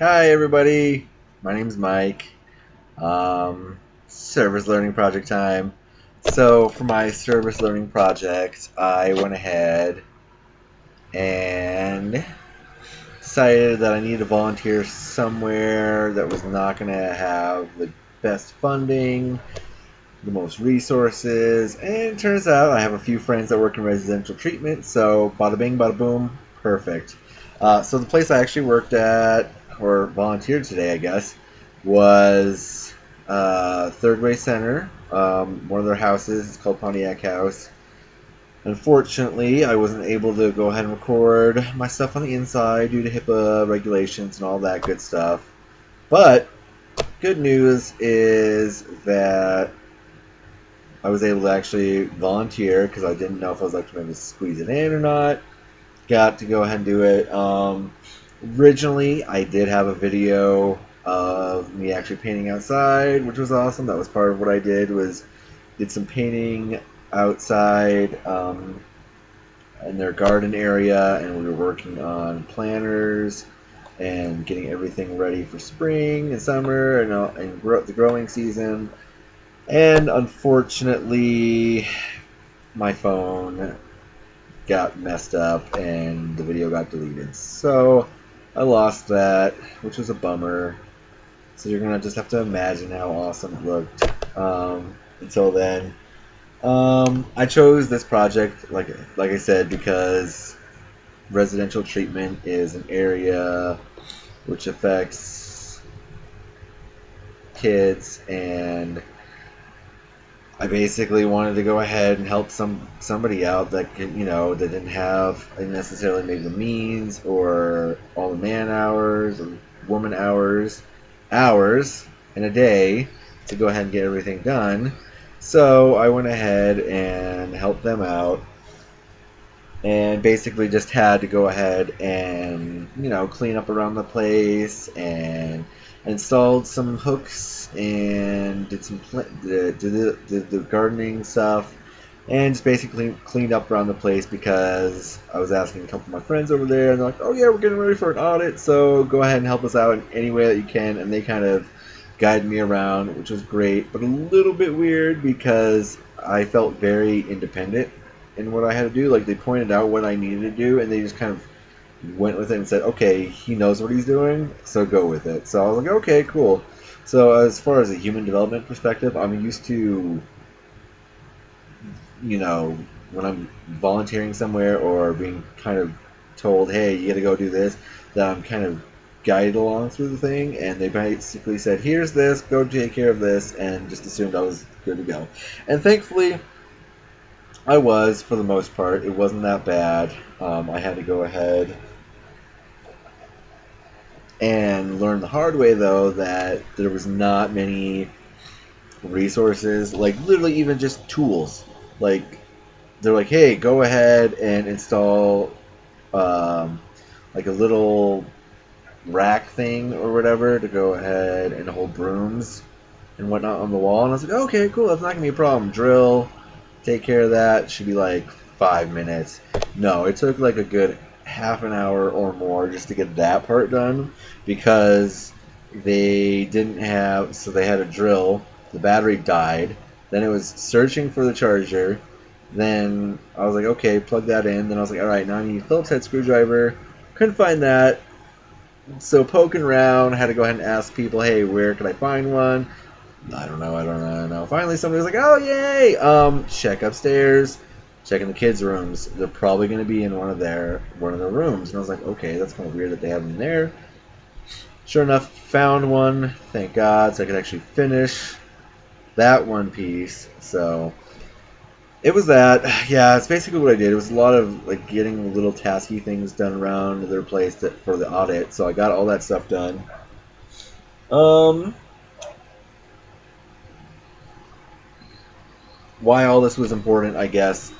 Hi everybody, my name's Mike. Service learning project time. So for my service learning project, I went ahead and decided that I needed to volunteer somewhere that was not going to have the best funding, the most resources, and it turns out I have a few friends that work in residential treatment, so bada bing, bada boom, perfect. So the place I actually worked at, or volunteered today, I guess, was Third Way Center. One of their houses, it's called Pontiac House. Unfortunately, I wasn't able to go ahead and record my stuff on the inside due to HIPAA regulations and all that good stuff. But good news is that I was able to actually volunteer because I didn't know if I was actually going to squeeze it in or not. Got to go ahead and do it. Originally, I did have a video of me actually painting outside, which was awesome. That was part of what I did some painting outside in their garden area, and we were working on planters and getting everything ready for spring and summer and the growing season. And unfortunately, my phone got messed up and the video got deleted. So I lost that, which was a bummer. So you're gonna just have to imagine how awesome it looked until then. I chose this project, like I said, because residential treatment is an area which affects kids, and I basically wanted to go ahead and help somebody out that that didn't have necessarily maybe the means or all the man hours or woman hours in a day to go ahead and get everything done. So I went ahead and helped them out, and basically just had to go ahead and clean up around the place and installed some hooks and did the gardening stuff and just basically cleaned up around the place because I was asking a couple of my friends over there, and they're like, oh yeah, we're getting ready for an audit, so go ahead and help us out in any way that you can. And they kind of guided me around, which was great, but a little bit weird because I felt very independent in what I had to do. Like, they pointed out what I needed to do, and they just kind of went with it and said, okay, he knows what he's doing, so go with it. So I was like, okay, cool. So as far as a human development perspective, I'm used to, when I'm volunteering somewhere or being kind of told, hey, you got to go do this, that I'm kind of guided along through the thing, and they basically said, here's this, go take care of this, and just assumed I was good to go. And thankfully, I was, for the most part. It wasn't that bad. I had to go ahead and learn the hard way, though, that there was not many resources, like literally even just tools. Like, they're like, hey, go ahead and install um, like a little rack thing or whatever to go ahead and hold brooms and whatnot on the wall. And I was like, okay, cool, that's not going to be a problem. Drill, take care of that. Should be like 5 minutes. No, it took like a good half an hour or more just to get that part done because they didn't have, so they had a drill. The battery died. Then it was searching for the charger. Then I was like, okay, plug that in. Then I was like, all right, now I need a Phillips head screwdriver. Couldn't find that. So poking around, had to go ahead and ask people, hey, where can I find one? I don't know. Finally, somebody was like, "Oh, yay!" Check upstairs, check in the kids' rooms. They're probably going to be in one of their rooms. And I was like, "Okay, that's kind of weird that they have them there." Sure enough, found one. Thank God, so I could actually finish that one piece. So it was that. Yeah, it's basically what I did. It was a lot of like getting little tasky things done around their place for the audit. So I got all that stuff done. Um, why all this was important, I guess,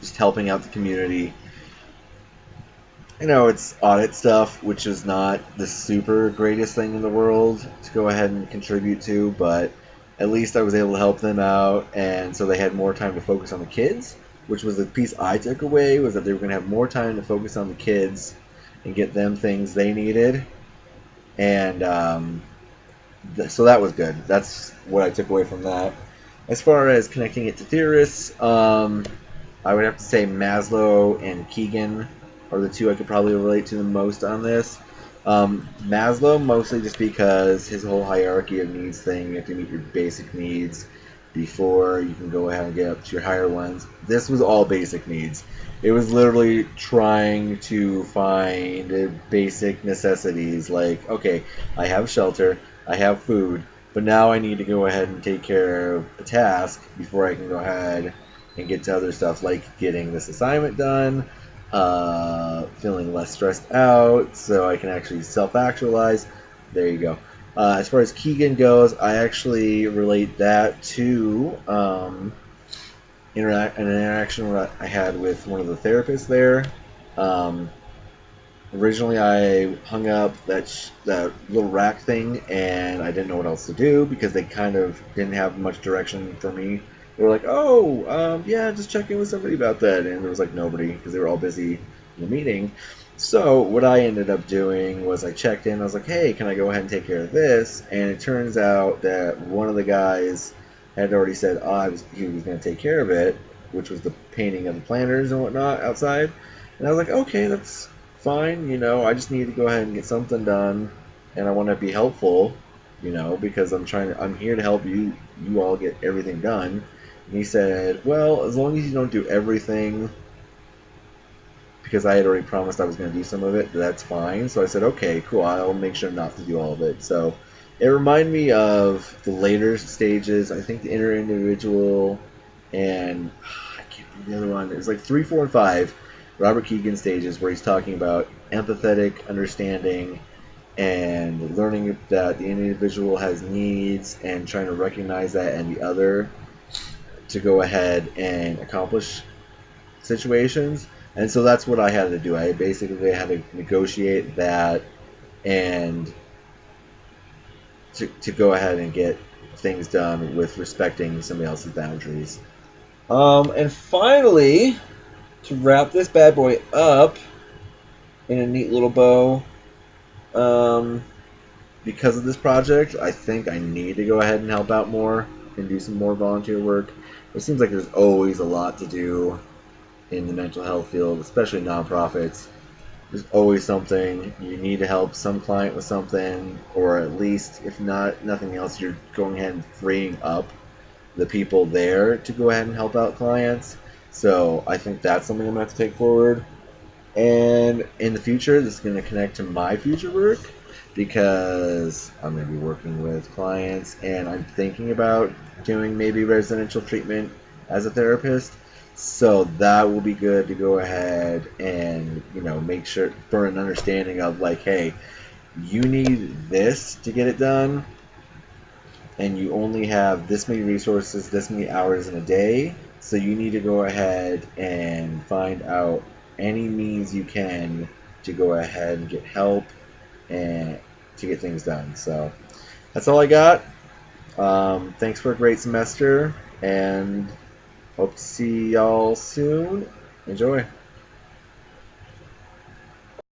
just helping out the community. It's audit stuff, which is not the super greatest thing in the world to go ahead and contribute to, but at least I was able to help them out, and so they had more time to focus on the kids, which was the piece I took away, was that they were going to have more time to focus on the kids and get them things they needed. And so that was good. That's what I took away from that. As far as connecting it to theorists, I would have to say Maslow and Keegan are the two I could probably relate to the most on this. Maslow, mostly just because his whole hierarchy of needs thing, you have to meet your basic needs before you can go ahead and get up to your higher ones. This was all basic needs. It was literally trying to find basic necessities like, okay, I have shelter, I have food, but now I need to go ahead and take care of a task before I can go ahead and get to other stuff like getting this assignment done, feeling less stressed out so I can actually self-actualize. There you go. As far as Keegan goes, I actually relate that to an interaction that I had with one of the therapists there. Um, Originally, I hung up that little rack thing, and I didn't know what else to do because they kind of didn't have much direction for me. They were like, "Oh, yeah, just check in with somebody about that," and there was like nobody because they were all busy in the meeting. So what I ended up doing was I checked in. I was like, "Hey, can I go ahead and take care of this?" And it turns out that one of the guys had already said, he was going to take care of it, which was the painting of the planters and whatnot outside. And I was like, "Okay, that's fine, I just need to go ahead and get something done, and I want to be helpful, because I'm here to help you all get everything done." And he said, "Well, as long as you don't do everything, because I had already promised I was going to do some of it, that's fine." So I said, "Okay, cool, I'll make sure not to do all of it." So it reminded me of the later stages, I think the inter-individual, and I can't remember the other one. It was like 3, 4, and 5. Robert Keegan stages where he's talking about empathetic understanding and learning that the individual has needs and trying to recognize that in the other to go ahead and accomplish situations. And so that's what I had to do. I basically had to negotiate that and to go ahead and get things done with respecting somebody else's boundaries. And finally, to wrap this bad boy up in a neat little bow, because of this project, I think I need to go ahead and help out more and do some more volunteer work. It seems like there's always a lot to do in the mental health field, especially nonprofits. There's always something. You need to help some client with something, or at least, if not nothing else, you're going ahead and freeing up the people there to go ahead and help out clients. So I think that's something I'm going to have to take forward. And in the future, this is going to connect to my future work because I'm going to be working with clients and I'm thinking about doing maybe residential treatment as a therapist. So that will be good to go ahead and, make sure for an understanding of like, hey, you need this to get it done and you only have this many resources, this many hours in a day. So you need to go ahead and find out any means you can to go ahead and get help and to get things done. So that's all I got. Thanks for a great semester and hope to see y'all soon. Enjoy.